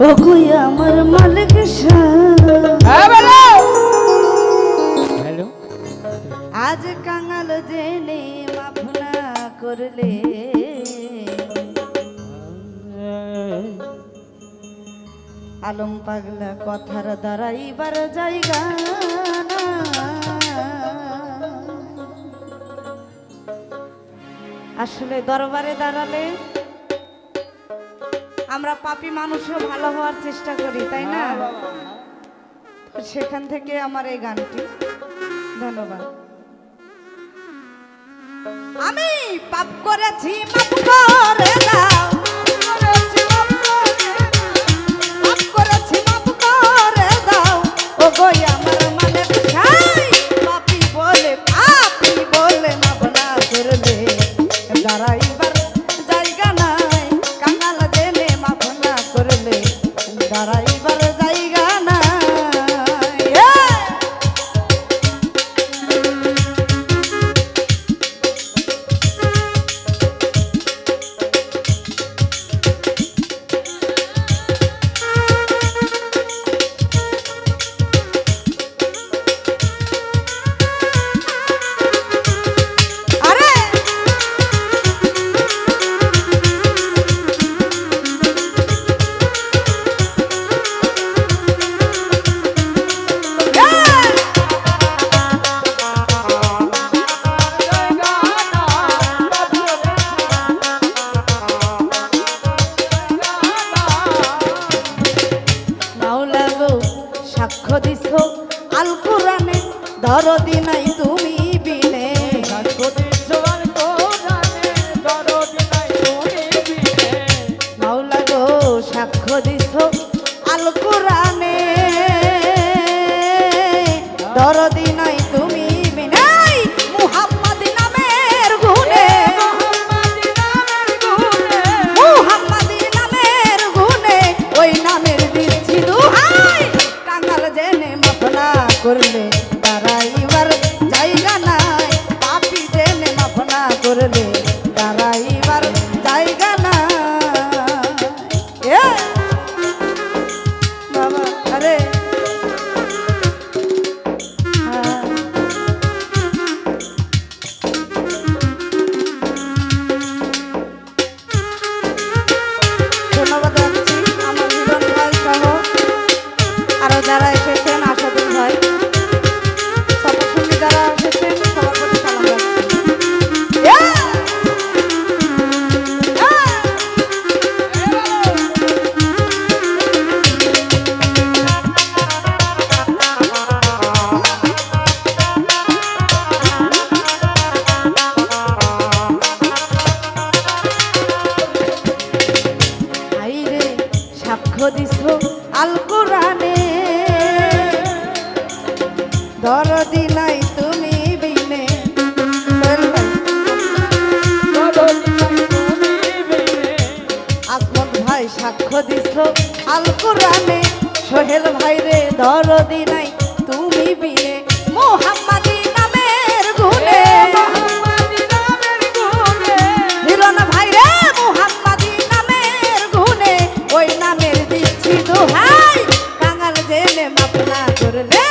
ও কই আমার মালিক হ্যালো আজ কাঙাল জেনে মাফ না করলে আলম পাগলা কথার দাঁড়াইবার জায়গা না। আসলে দরবারে দাঁড়ালে আমরা পাপী মানুষও ভালো হওয়ার চেষ্টা করি, তাই না? তো সেখান থেকে আমার এই গানটি। ধন্যবাদ। আমি পাপ করেছি মাফ করে দাও, পাপ করেছি মাফ করে দাও। ও গো আমার মানে খাই পাপী বলে মাফ না করলে দাঁড়াইবার জায়গা নাই। কাঙাল জেনে মাফ না করলে দাঁড়াইবার জায়গা নাই। সাক্ষ্য দিছ আল কোরআনে দরদি নাই তুমি বিনে। সাক্ষ্য দিছ আল কোরআনে দরদি নাই তুমি বিনে। মাওলা গো সাক্ষ্য দিছ আল কোরআনে দরদি নাই তুমি বিনে। মুহাম্মদ নামের গুণে, মুহাম্মদ নামের গুণে ওই নামের দিচ্ছি দুহাই। কাঙাল জেনে মাফ না করলে দাঁড়াইবার জায়গা নাই। পাপী জেনে মাফ না করলে দাঁড়াইবার জায়গা নাই। বাবা আরে ধন্যবাদ জানাচ্ছি আমার জীবন ভাই সহ আরো যারা এসেছেন, আশাদুল ভাই, সপসুন্নি যারা এসেছেন সবার প্রতি সালাম রাখছি। আইরে সাক্ষ্য দিছ আল কোরআনে দরদি নাই তুমি বিনে। আসমত ভাই সাক্ষ্য দিছ আল কোরআনে সোহেল ভাই রে দরদি নাই তুমি বিনে। মুহাম্মাদি নামের গুণে হিরণ ভাই রে মুহাম্মাদি নামের গুণে ওই নামের দিচ্ছি দোহাই। কাঙাল জেনে মাফ না করলে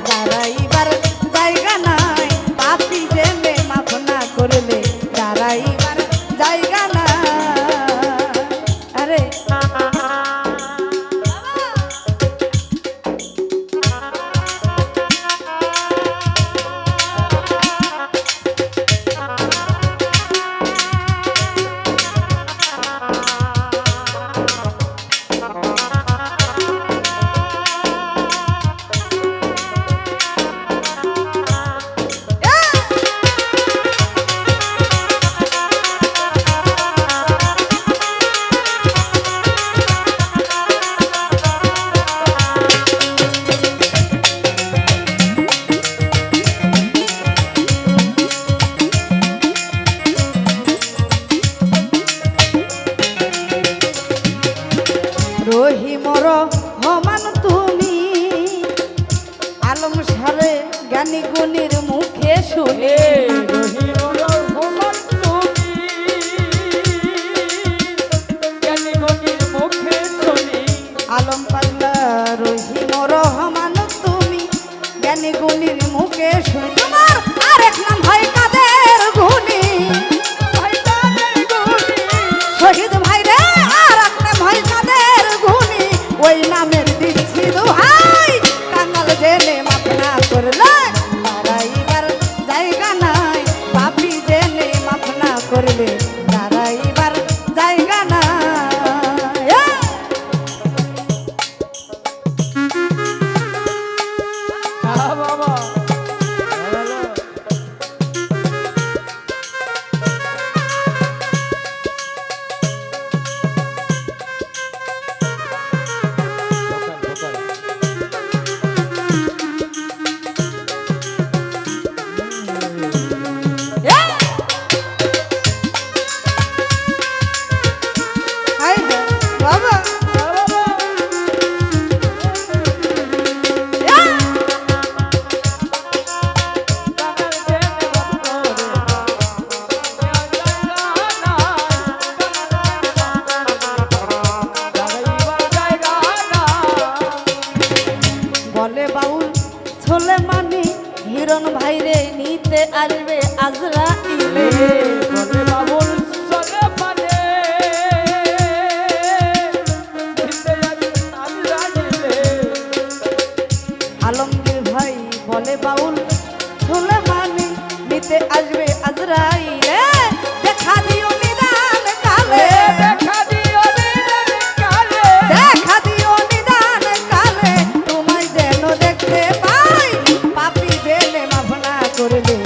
দাঁড়াইবার জায়গা নাই। পাপী জেনে মাফ না করলে দাঁড়াইবার জায়গা নাই। আরে রহিমর হমান তুমি আলম সারে জ্ঞানী গুণীর মুখে শুনে। মিলন ভাইরে নিতে আসবে আজরাইলে বলে বাবুল চলে পারে আলমগীর ভাই বলে বাউল ছোলে মানে নিতে আসবে আজরাইলে দেখা দিও নিদান কালে দেখা দিও নিদান কালে দেখা দিও নিদান কালে তোমায় যেন দেখতে পাই পাপী জেনে মাফ না করলে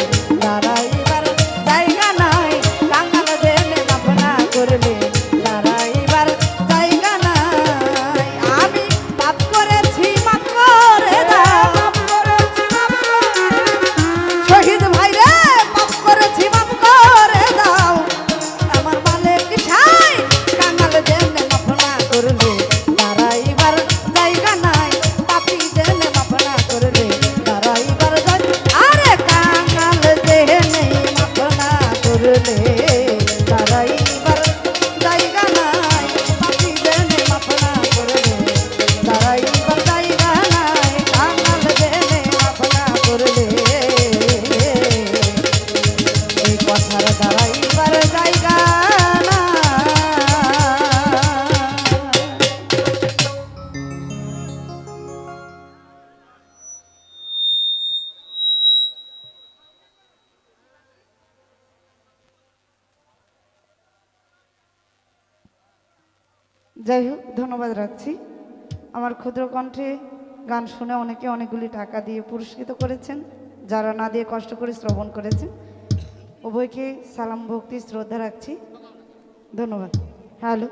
দাঁড়াইবার জায়গা নাই কাঙ্গাল জেনে মাফ না করলে দাঁড়াইবার জায়গা নাই আমি পাপ করেছি মাফ করে দাও শহীদ ভাই রে পাপ করেছি মাফ করে দাও আমার মালিক সাই কাঙ্গাল জেনে মাফ না করলে দাঁড়াইবার জায়গা নাই পাপী জেনে মাফ না করলে দাঁড়াইবার জায়গা আরে কাঙ্গাল জেনে মাফ না করলে দাঁড়াইবার জায়গা নাই পাপী জেনে মাফ না করলে দাঁড়াইবার জায়গা নাই কাঙ্গাল জেনে মাফ না করলে এই কথার দাঁড়াইবার জায়গা না যাই হোক ধন্যবাদ রাখছি আমার ক্ষুদ্র কণ্ঠে গান শুনে অনেকে অনেকগুলি টাকা দিয়ে পুরস্কৃত করেছেন যারা না দিয়ে কষ্ট করে শ্রবণ করেছেন উভয়কে সালাম ভক্তি শ্রদ্ধা রাখছি ধন্যবাদ হ্যালো